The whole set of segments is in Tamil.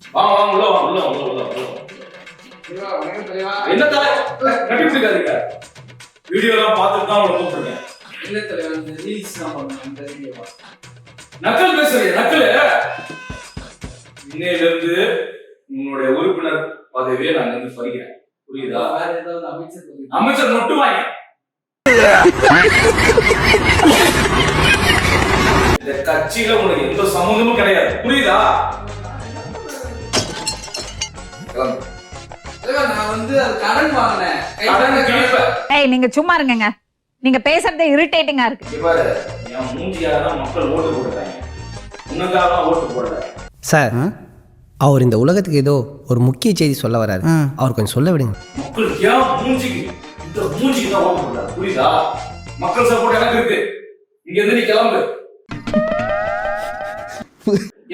வாங்க வாங்க உள்ள வாங்க உள்ள உள்ள உள்ள என்ன தலை கட்டி பிடிக்காதீங்க. வீடியோலாம் பார்த்துட்டு தான் உங்களை கூப்பிட்டுருக்கேன். இல்ல தலைவா, இந்த ரீல்ஸ் தான் பண்ணுவேன். இந்த வீடியோ நக்கல் பேசுறீங்க நக்கல். இன்னையில இருந்து உன்னுடைய உறுப்பினர் பதவியை நான் வந்து பறிக்கிறேன். புரியுதா? வேற ஏதாவது அமைச்சர் அமைச்சர் மட்டும் வாங்க. இந்த கட்சியில உங்களுக்கு எந்த சம்மந்தமும் கிடையாது. புரியுதா? நான் வந்து அது கடன் வாங்கினேன். ஏய் நீங்க சும்மா இருங்கங்க. நீங்க பேசுறதே இரிட்டேட்டிங்கா இருக்கு. இவரு என் மூஞ்சியால தான் மக்கள் ஓட்டு போடுறாங்க. உனக்காக தான் ஓட்டு போடுறாங்க. சார் அவர் இந்த உலகத்துக்கு ஏதோ ஒரு முக்கிய செய்தி சொல்ல வராரு. அவர் கொஞ்சம் சொல்ல விடுங்க. மக்கள் ஏன் மூஞ்சிக்கு இந்த மூஞ்சிக்கு தான் ஓட்டு போடுறாங்க. புரியுதா? மக்கள் சப்போர்ட் எனக்கு இருக்கு. இங்க இருந்து நீ கிளம்பு.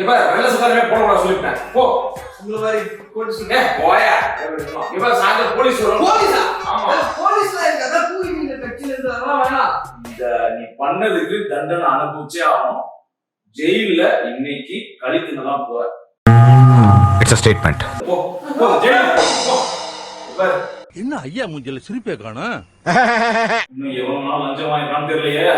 இப்ப வெள்ள சுகாதாரமே போட சொல்லிட்டேன். போ. உங்கள மாதிரி போட்டு சொல்லுங்க. போயா. இப்ப சாயந்தர போலீஸ் வரும். போலீஸா? ஆமா. போலீஸ்ல இருக்க அத பூவிங்க கட்சியில இருந்து அதெல்லாம் வேணாம். இந்த நீ பண்ணதுக்கு தண்டனை அனுபவிச்சே ஆகணும். ஜெயில்ல இன்னைக்கு கழித்துன்னு தான் போற. It's a statement. போ போ ஜெயிலுக்கு போ. இப்ப என்ன ஐயா மூஞ்சில சிரிப்பே காணோம். இன்னும் எவ்வளவு நாள் லஞ்சம் வாங்கிட்டான்னு தெரியலையே.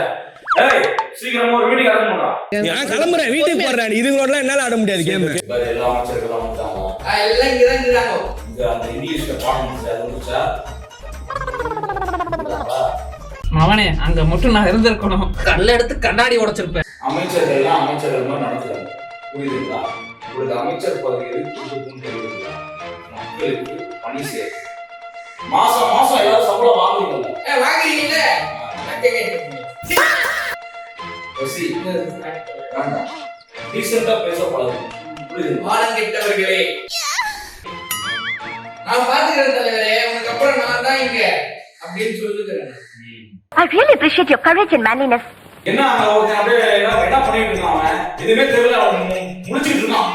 ஏய் சீக்கிரமா ஒரு வீட்டுக்கு அரெஸ்ட் பண்றா. நான் கிளம்புறேன், வீட்டுக்கு போறேன். இதுங்களோட என்னால ஆட முடியாது கேம். இப்ப எல்லா அமைச்சர்களும் வந்துட்டாங்க. எல்லாம் இங்க தான் இருக்காங்க. இந்த அந்த இங்கிலீஷ்ல பாடம் அது வந்துச்சா? மவனே அங்க மட்டும் நான் இருந்திருக்கணும். கல்ல எடுத்து கண்ணாடி உடைச்சிருப்பேன். அமைச்சர்கள் எல்லாம் அமைச்சர்கள் மாதிரி நடத்துறாங்க. புரியுதுங்களா? உங்களுக்கு அமைச்சர் பதவி இருக்குன்னு தெரியுதுங்களா? மக்களுக்கு பணி செய்ய மாசம் மாசம் எல்லாரும் சம்பளம் வாங்குறீங்கல்ல? வாங்குறீங்கல்ல? வேண்டாம். டீசெண்டா பேச பழகும். புரியுதுங்களா? மானம் கெட்டவர்களே, நான் பாத்துக்கிறேன் தலைவரே. உனக்கு அப்புறம் நான் தான் இங்க அப்படின்னு சொல்லுகிறேன். I really appreciate your courage and manliness. என்ன அங்க ஒருத்தன் அப்படியே என்ன பண்ணிட்டு இருக்கான்? அவன் எதுவுமே தெரியல. அவன் முடிச்சிட்டு இருக்கான்.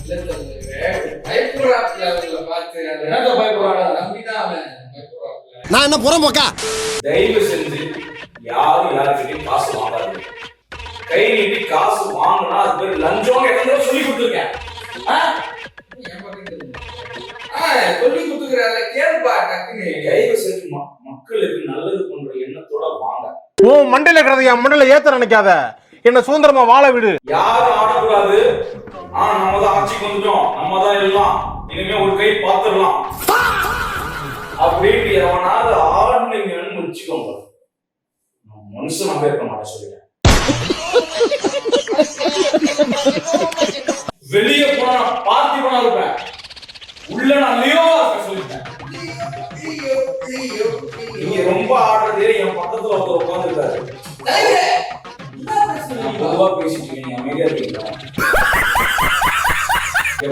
இல்ல தலைவரே, பயப்படுறாப்ல அவங்கள பார்த்து. என்னத்த பயப்படுறாங்க? நம்பிதான் அவன் பயப்படுறாப்ல. நான் என்ன புறம்போக்கா? தயவு செஞ்சு யாரும் யாருக்கிட்டையும் காசு வாங்காது. கை நீட்டி காசு வாங்கினா அது பேர் லஞ்சம் எத்தனை சொல்லி கொடுத்துருக்கேன். சொல்லி கொடுத்துக்கிறாரு கேள்பா. தயவு செஞ்சு மக்களுக்கு நல்லது பண்ற எண்ணத்தோட வாங்க. ஓ மண்டையில கிடந்து என் மண்டையில ஏத்த நினைக்காத. என்ன சுதந்திரமா வாழ விடு. யாரும் ஆடக்கூடாது. நம்ம தான் ஆட்சிக்கு வந்துட்டோம், நம்ம தான் எல்லாம், இனிமே ஒரு கை பாத்துடலாம் அப்படின்னு எவனாவது ஆடுனீங்கன்னு வச்சுக்கோங்க, மனுஷன் இருக்க மாட்டேன் சொல்லிட்டேன். வெளியே போனா பார்த்தி போனா இருப்பேன், உள்ள நான் லியோவா இருப்பேன் சொல்லிட்டேன். நீங்க ரொம்ப ஆடுறது என் பக்கத்துல ஒருத்தர் உட்கார்ந்துருக்காரு. பொதுவா பேசிட்டு இருக்கீங்க, அமைதியா இருக்கீங்களா?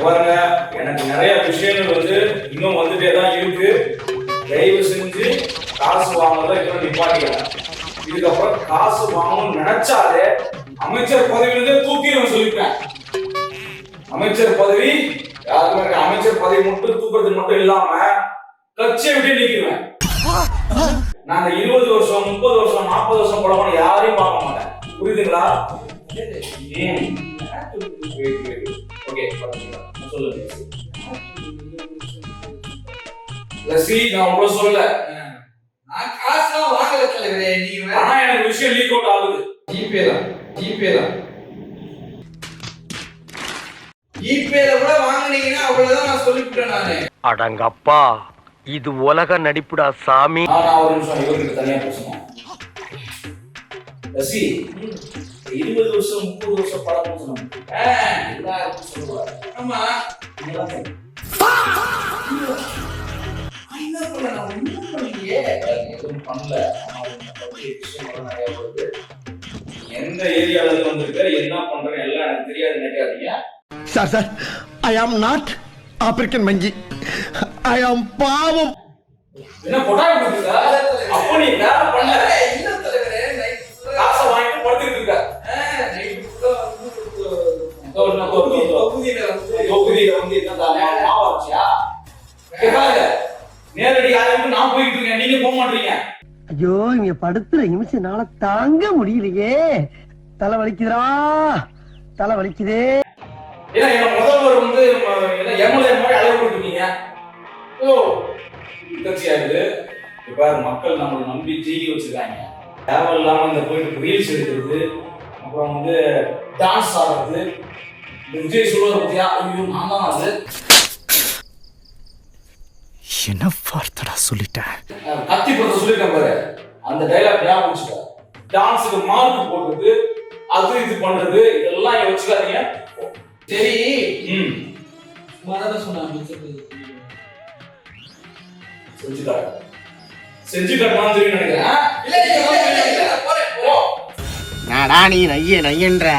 பாருங்க, எனக்கு நிறைய விஷயங்கள் வந்து இன்னும் வந்துட்டே தான் இருக்கு. தயவு செஞ்சு காசு வாங்குறத இன்னும் நிப்பாட்டிக்கலாம். இதுக்கப்புறம் காசு வாங்கணும்னு நினைச்சாலே அமைச்சர் பதவியிலிருந்தே தூக்கிடுவேன் சொல்லிட்டேன். அமைச்சர் பதவி யாருக்குமே அமைச்சர் பதவி மட்டும் தூக்குறது மட்டும் இல்லாம கட்சியை விட்டு நீக்கிடுவேன். நாங்க 20 வருஷம் 30 வருஷம் 40 வருஷம் பழமான யாரையும் பார்க்க மாட்டேன். புரியுதுங்களா? ஓகே சொல்லுங்க. நான் உங்களை சொல்லல, நான் காசுலாம் வாங்கல தலைவரே. நீங்க ஆனா எனக்கு விஷயம் லீக் அவுட் ஆகுது. ஜிபே தான் ஜிபேல கூட வாங்குனீங்கன்னா அவ்வளவுதான் நான் சொல்லிவிட்டேன் நானு. அடங்கப்பா, இது உலக நடிப்புடா சாமி. நான் ஒரு நிமிஷம் இவருக்கு தனியா பேசணும். ரசி 20 வருஷம் 30 வருஷம் பழக்கம் சொன்னாங்க. எல்லாரும் சொல்லுவாங்க. ஆமா, எந்த ஏரியால இருந்து வந்திருக்க, என்ன பண்றேன்னு எல்லாம் எனக்கு தெரியாது நினைக்காதீங்க. Sir I am not African மங்கி. ஐ ஆம் பாவம். என்ன கொட்டாய் பண்ணுங்க? அப்ப நீ வேற பண்ணல. இல்ல தலைவரே, காசை வாங்கிட்டு படுத்துட்டு இருக்க. தொகுதியில வந்து என்ன மாவாச்சியா? நேரடி ஆய்வுக்கு நான் போயிட்டு இருக்கேன், நீங்க போக மாட்டீங்க. ஐயோ, இங்க படுத்துற நிமிஷம்னால தாங்க முடியலையே. தலை வலிக்குதுடா, தலை வலிக்குதே. ஏன்னா முதல்வர் வந்து ஓ கட்சியா இது இப்ப மக்கள் நம்மளை நம்பி ஜெயிக்க வச்சிருக்காங்க. தேவையில்லாம இந்த போயிட்டு ரீல்ஸ் எடுக்கிறது, அப்புறம் வந்து டான்ஸ் ஆடுறது. விஜய் சொல்லுவார் பத்தியா, ஐயோ நான் தான் அது என்ன வார்த்தடா சொல்லிட்டேன். கத்தி படத்தை சொல்லியிருக்கேன் பாரு, அந்த டைலாக் ஞாபகம் வச்சுக்க. டான்ஸுக்கு மார்க் போடுறது, அது இது பண்றது, இதெல்லாம் இங்க வச்சுக்காதீங்க. சரி ம் மனதை சொன்னாங்க செஞ்சு காட்டு. செஞ்சு காட்டுமான்னு தெரியும் நினைக்கிறேன். இல்ல இல்ல இல்ல போறேன். நாடா நீ நையன்ற